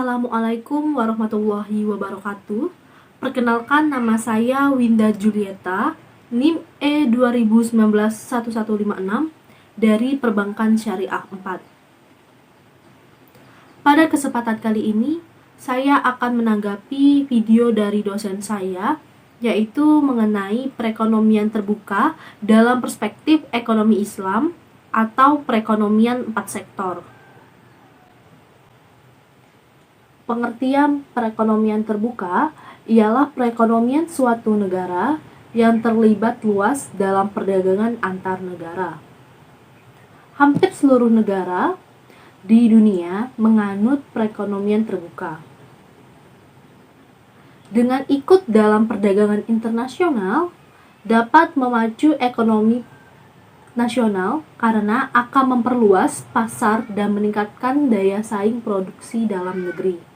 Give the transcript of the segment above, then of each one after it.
Assalamualaikum warahmatullahi wabarakatuh. Perkenalkan, nama saya Winda Julieta, NIM E20191156 dari Perbankan Syariah 4. Pada kesempatan kali ini, saya akan menanggapi video dari dosen saya, yaitu mengenai perekonomian terbuka dalam perspektif ekonomi Islam atau perekonomian 4 sektor. Pengertian perekonomian terbuka ialah perekonomian suatu negara yang terlibat luas dalam perdagangan antar negara. Hampir seluruh negara di dunia menganut perekonomian terbuka. Dengan ikut dalam perdagangan internasional, dapat memacu ekonomi nasional karena akan memperluas pasar dan meningkatkan daya saing produksi dalam negeri.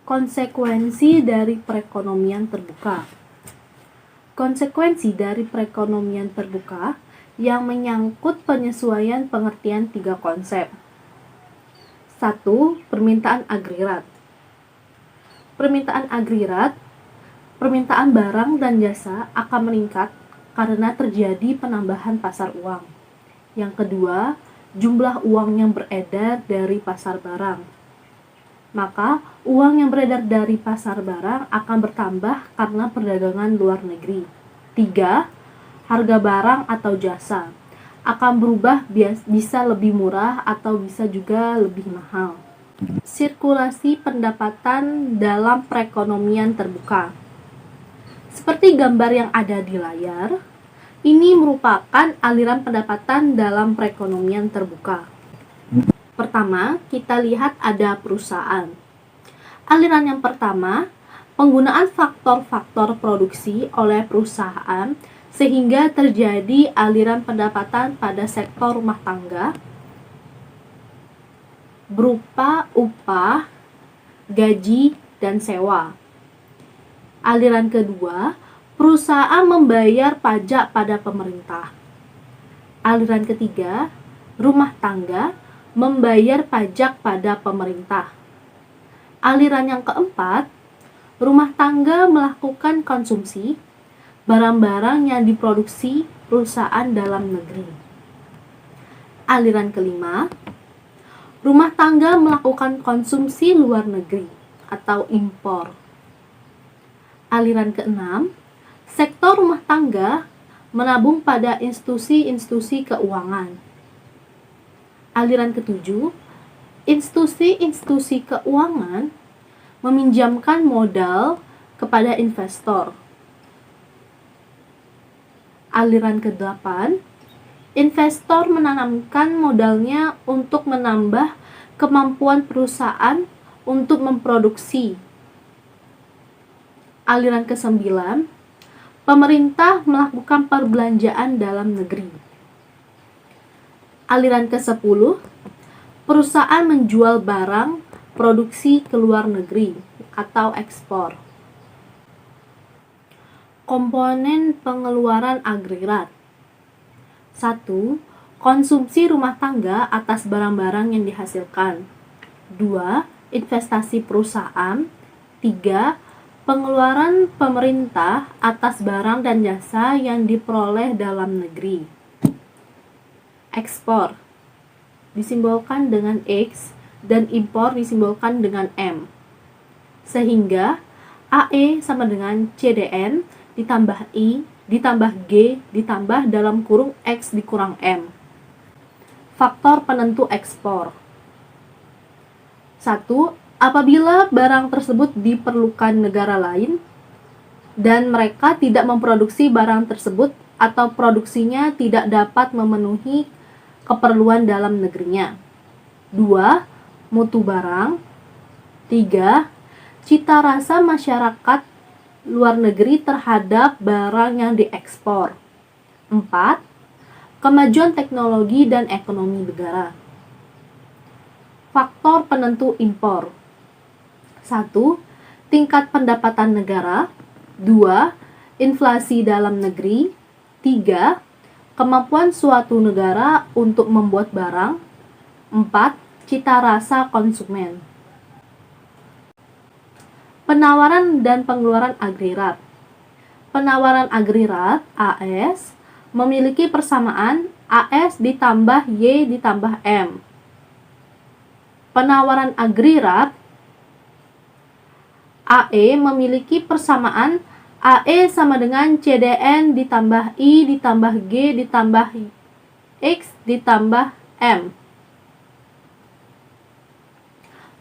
Konsekuensi dari perekonomian terbuka. Konsekuensi dari perekonomian terbuka yang menyangkut penyesuaian pengertian 3 konsep. 1. Permintaan agregat. Permintaan agregat, permintaan barang dan jasa akan meningkat karena terjadi penambahan pasar uang. Yang kedua, jumlah uang yang beredar dari pasar barang. Maka, uang yang beredar dari pasar barang akan bertambah karena perdagangan luar negeri. 3. Harga barang atau jasa akan berubah, bisa lebih murah atau bisa juga lebih mahal. Sirkulasi pendapatan dalam perekonomian terbuka. Seperti gambar yang ada di layar, ini merupakan aliran pendapatan dalam perekonomian terbuka. Pertama, kita lihat ada perusahaan. Aliran yang pertama, penggunaan faktor-faktor produksi oleh perusahaan sehingga terjadi aliran pendapatan pada sektor rumah tangga berupa upah, gaji, dan sewa. Aliran kedua, perusahaan membayar pajak pada pemerintah. Aliran ketiga, rumah tangga membayar pajak pada pemerintah. Aliran yang keempat, rumah tangga melakukan konsumsi barang-barang yang diproduksi perusahaan dalam negeri. Aliran kelima, rumah tangga melakukan konsumsi luar negeri atau impor. Aliran keenam, sektor rumah tangga menabung pada institusi-institusi keuangan. Aliran ketujuh, institusi-institusi keuangan meminjamkan modal kepada investor. Aliran ke-8, investor menanamkan modalnya untuk menambah kemampuan perusahaan untuk memproduksi. Aliran ke-9, pemerintah melakukan perbelanjaan dalam negeri. Aliran ke-10, perusahaan menjual barang produksi ke luar negeri atau ekspor. Komponen pengeluaran agregat. 1. Konsumsi rumah tangga atas barang-barang yang dihasilkan. 2. Investasi perusahaan. 3. Pengeluaran pemerintah atas barang dan jasa yang diperoleh dalam negeri. Ekspor disimbolkan dengan X dan impor disimbolkan dengan M. Sehingga AE sama dengan CDN ditambah I ditambah G ditambah dalam kurung X dikurang M. Faktor penentu ekspor. 1. Apabila barang tersebut diperlukan negara lain dan mereka tidak memproduksi barang tersebut atau produksinya tidak dapat memenuhi keperluan dalam negerinya. 2. Mutu barang. 3. Cita rasa masyarakat luar negeri terhadap barang yang diekspor. 4. Kemajuan teknologi dan ekonomi negara. Faktor penentu impor. 1. Tingkat pendapatan negara. 2. Inflasi dalam negeri. 3. Kemampuan suatu negara untuk membuat barang. 4. Cita rasa konsumen. Penawaran dan pengeluaran agregat. Penawaran agregat AS memiliki persamaan AS ditambah Y ditambah M. Penawaran agregat AE memiliki persamaan AE sama dengan CDN ditambah I ditambah G ditambah X ditambah M.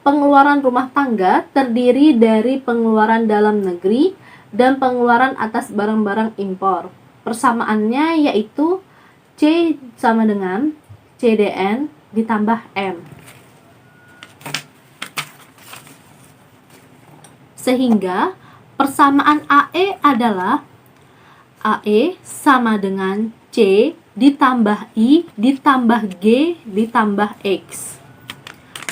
Pengeluaran rumah tangga terdiri dari pengeluaran dalam negeri dan pengeluaran atas barang-barang impor. Persamaannya yaitu C sama dengan CDN ditambah M. Sehingga persamaan AE adalah AE sama dengan C ditambah I ditambah G ditambah X.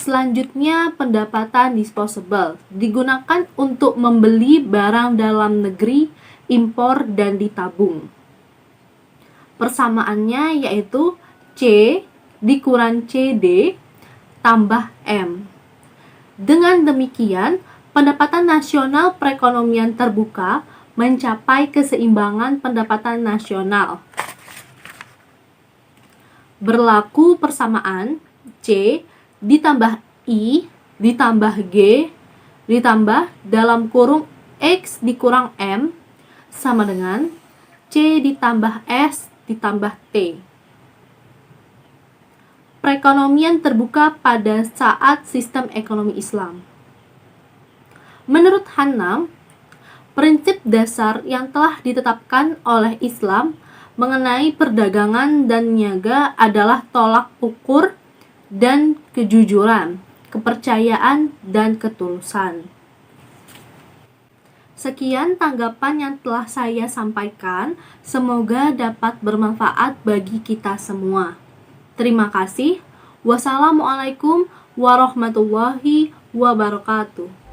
Selanjutnya, pendapatan disposable digunakan untuk membeli barang dalam negeri, impor, dan ditabung. Persamaannya yaitu C dikurang CD tambah M. Dengan demikian, pendapatan nasional perekonomian terbuka mencapai keseimbangan pendapatan nasional. Berlaku persamaan C ditambah I ditambah G ditambah dalam kurung X dikurang M sama dengan C ditambah S ditambah T. Perekonomian terbuka pada saat sistem ekonomi Islam. Menurut Hannam, prinsip dasar yang telah ditetapkan oleh Islam mengenai perdagangan dan niaga adalah tolak ukur dan kejujuran, kepercayaan, dan ketulusan. Sekian tanggapan yang telah saya sampaikan, semoga dapat bermanfaat bagi kita semua. Terima kasih. Wassalamualaikum warahmatullahi wabarakatuh.